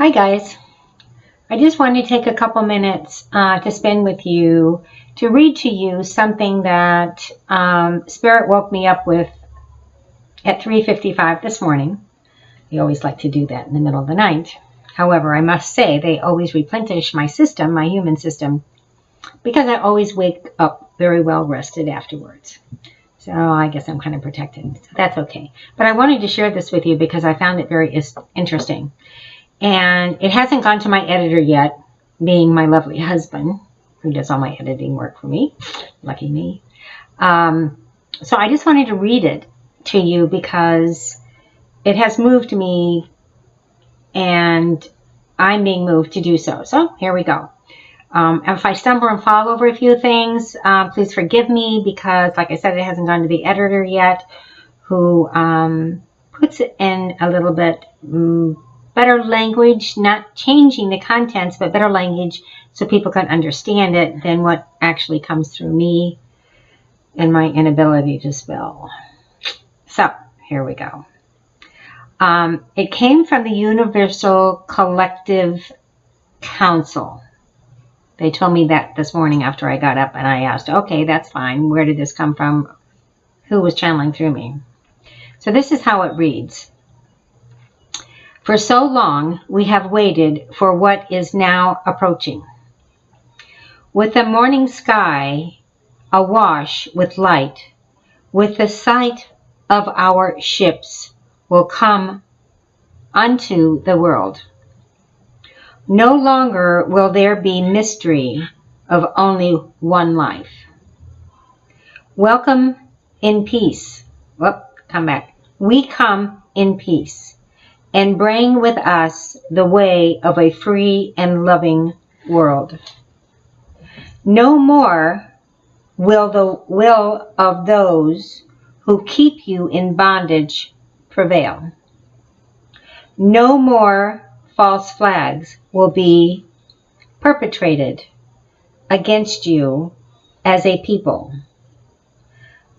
Hi guys, I just wanted to take a couple minutes to spend with you to read to you something that Spirit woke me up with at 3:55 this morning. They always like to do that in the middle of the night. However, I must say they always replenish my system, my human system, because I always wake up very well rested afterwards. So I guess I'm kind of protected. So that's okay. But I wanted to share this with you because I found it very interesting. And it hasn't gone to my editor yet, being my lovely husband, who does all my editing work for me. Lucky me. So I just wanted to read it to you because it has moved me and I'm being moved to do so. So here we go. If I stumble and fall over a few things, please forgive me because, like I said, it hasn't gone to the editor yet, who puts it in a little bit better language, not changing the contents, but better language so people can understand it than what actually comes through me and my inability to spell. So here we go. It came from the Universal Collective Counsel. They told me that this morning after I got up, and I asked, okay, that's fine. Where did this come from? Who was channeling through me? So this is how it reads. For so long, we have waited for what is now approaching. With the morning sky awash with light, with the sight of our ships will come unto the world. No longer will there be mystery of only one life. Welcome in peace. Come back. We come in peace and bring with us the way of a free and loving world. No more will the will of those who keep you in bondage prevail. No more false flags will be perpetrated against you as a people,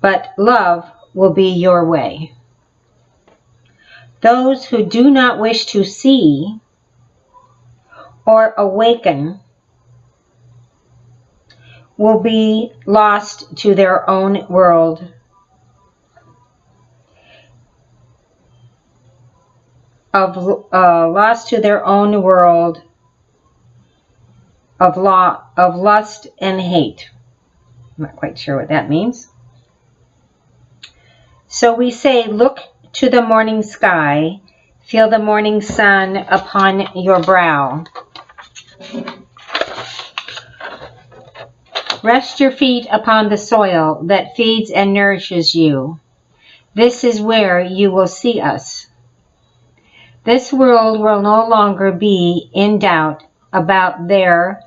but love will be your way. Those who do not wish to see or awaken will be lost to their own world of lust and hate. I'm not quite sure what that means. So we say, look to the morning sky, feel the morning sun upon your brow. Rest your feet upon the soil that feeds and nourishes you. This is where you will see us. This world will no longer be in doubt about their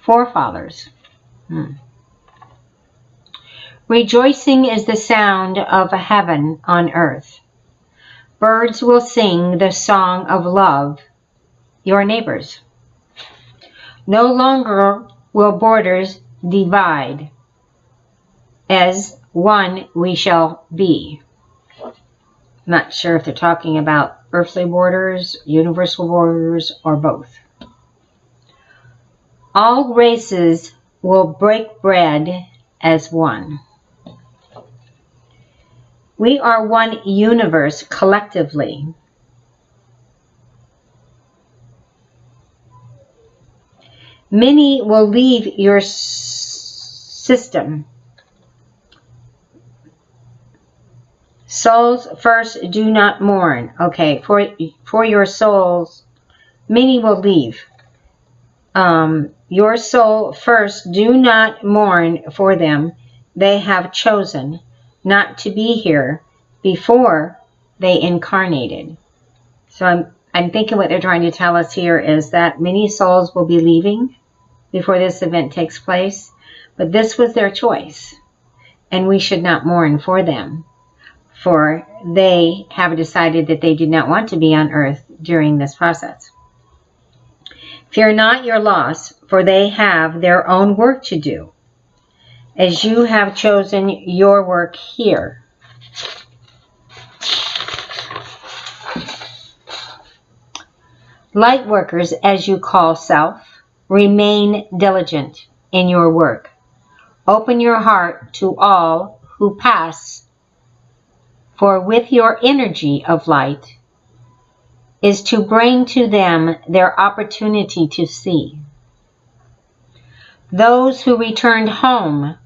forefathers. Rejoicing is the sound of heaven on earth. Birds will sing the song of love, your neighbors. No longer will borders divide. As one we shall be. I'm not sure if they're talking about earthly borders, universal borders, or both. All races will break bread as one. We are one universe collectively. Many will leave your system. Souls first do not mourn. Okay, for your souls, many will leave. Your soul first do not mourn for them. They have chosen not to be here before they incarnated. So I'm thinking what they're trying to tell us here is that many souls will be leaving before this event takes place, but this was their choice, and we should not mourn for them, for they have decided that they did not want to be on earth during this process. Fear not your loss, for they have their own work to do, as you have chosen your work here. Light workers, as you call self, remain diligent in your work. Open your heart to all who pass, for with your energy of light is to bring to them their opportunity to see. Those who returned home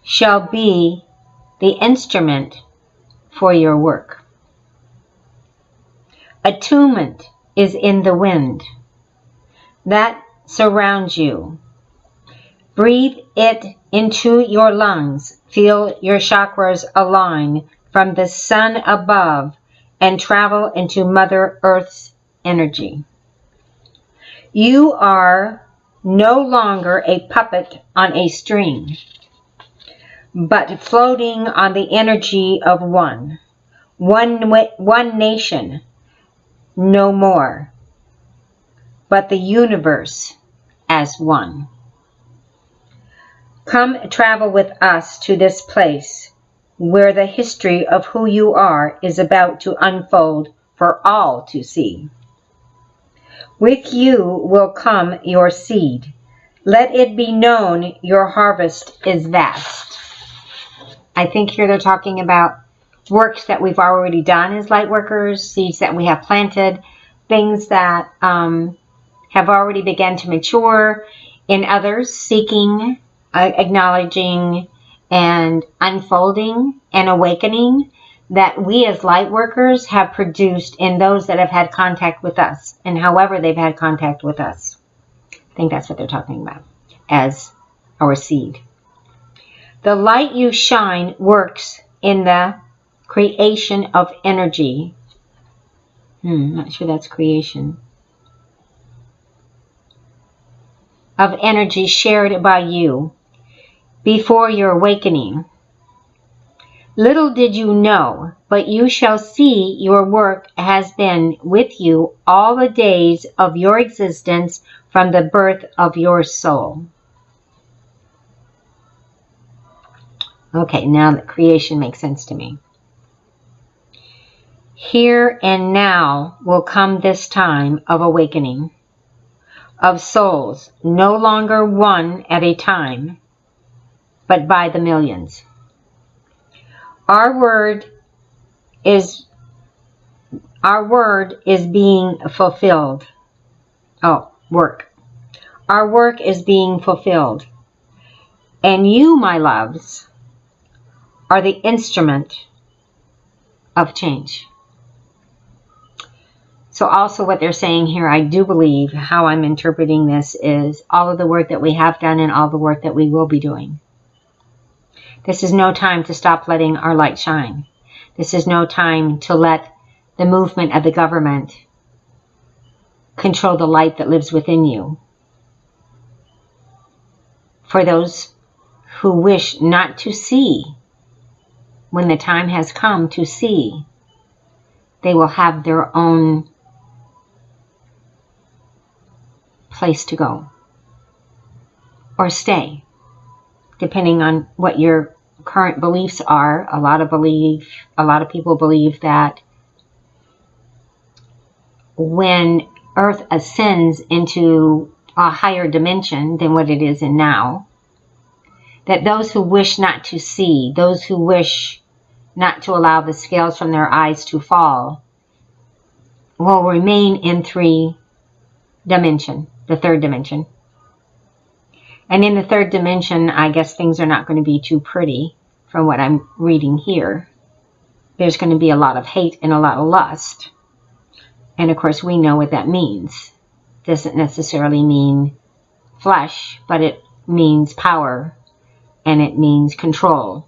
shall be the instrument for your work. Attunement is in the wind that surrounds you. Breathe it into your lungs. Feel your chakras align from the sun above and travel into Mother Earth's energy. You are no longer a puppet on a string, but floating on the energy of one nation, no more, but the universe as one. Come travel with us to this place where the history of who you are is about to unfold for all to see. With you will come your seed. Let it be known your harvest is vast. I think here they're talking about works that we've already done as light workers, seeds that we have planted, things that have already begun to mature in others, seeking, acknowledging, and unfolding and awakening that we as light workers have produced in those that have had contact with us, and however they've had contact with us. I think that's what they're talking about as our seed. The light you shine works in the creation of energy. Not sure that's creation. Of energy shared by you before your awakening. Little did you know, but you shall see your work has been with you all the days of your existence from the birth of your soul. Okay, now that creation makes sense to me. Here and now will come this time of awakening, of souls no longer one at a time, but by the millions. Our word is being fulfilled. Work. Our work is being fulfilled. And you, my loves, are the instrument of change. So also what they're saying here, I do believe, how I'm interpreting this is all of the work that we have done and all the work that we will be doing. This is no time to stop letting our light shine. This is no time to let the movement of the government control the light that lives within you. For those who wish not to see, when the time has come to see, they will have their own place to go or stay, depending on what your current beliefs are. A lot of people believe that when Earth ascends into a higher dimension than what it is in now, that those who wish not to see, those who wish not to allow the scales from their eyes to fall, will remain in the third dimension. And in the third dimension, I guess things are not going to be too pretty from what I'm reading here. There's going to be a lot of hate and a lot of lust. And of course, we know what that means. Doesn't necessarily mean flesh, but it means power, and it means control,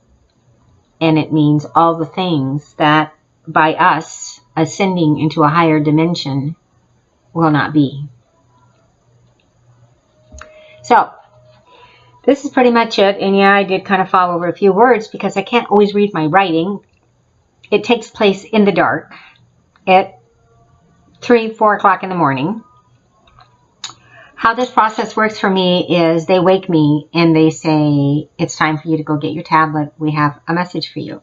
and it means all the things that by us ascending into a higher dimension will not be. So, this is pretty much it. And yeah, I did kind of fall over a few words because I can't always read my writing. It takes place in the dark at 3-4 o'clock in the morning. How this process works for me is they wake me and they say, it's time for you to go get your tablet. We have a message for you.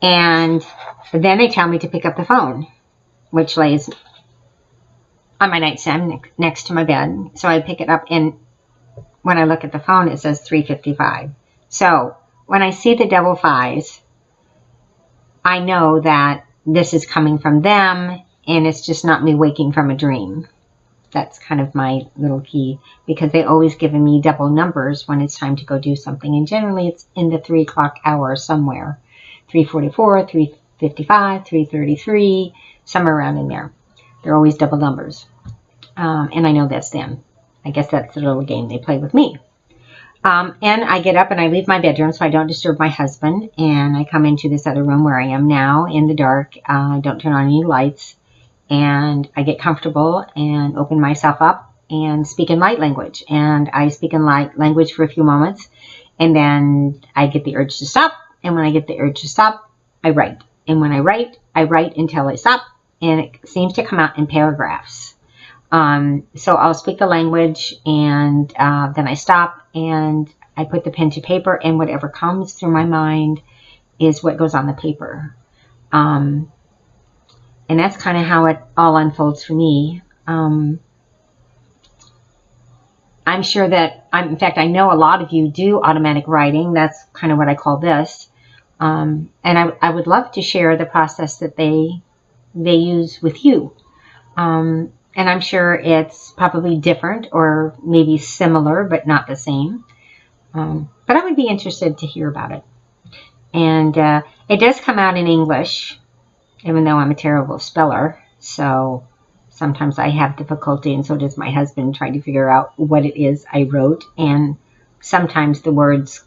And then they tell me to pick up the phone, which lays on my nightstand next to my bed. So I pick it up, and when I look at the phone, it says 3:55. So when I see the double fives, I know that this is coming from them, and it's just not me waking from a dream. That's kind of my little key, because they always give me double numbers when it's time to go do something. And generally it's in the 3 o'clock hour somewhere. 3:44, 3:55, 3:33, somewhere around in there. They're always double numbers. And I know that's them. I guess that's the little game they play with me. And I get up and I leave my bedroom so I don't disturb my husband. And I come into this other room where I am now in the dark. I don't turn on any lights. And I get comfortable and open myself up and speak in light language. And I speak in light language for a few moments. And then I get the urge to stop. And when I get the urge to stop, I write. And when I write until I stop. And it seems to come out in paragraphs. So I'll speak the language, and then I stop and I put the pen to paper, and whatever comes through my mind is what goes on the paper. And that's kind of how it all unfolds for me. I'm sure that, in fact, I know a lot of you do automatic writing. That's kind of what I call this. And I would love to share the process that they use with you. And I'm sure it's probably different or maybe similar, but not the same. But I would be interested to hear about it. And it does come out in English, even though I'm a terrible speller. So sometimes I have difficulty, and so does my husband, trying to figure out what it is I wrote. And sometimes the words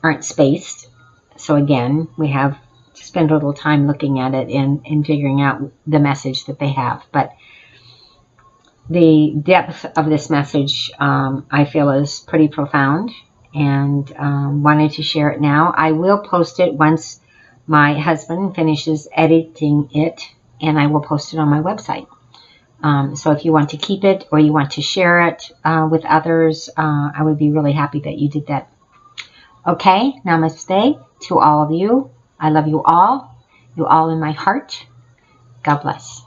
aren't spaced. So again, we have to spend a little time looking at it and figuring out the message that they have. But the depth of this message, I feel, is pretty profound, and wanted to share it now. I will post it once my husband finishes editing it, and I will post it on my website. So if you want to keep it or you want to share it with others, I would be really happy that you did that. Okay, namaste to all of you. I love you all in my heart. God bless.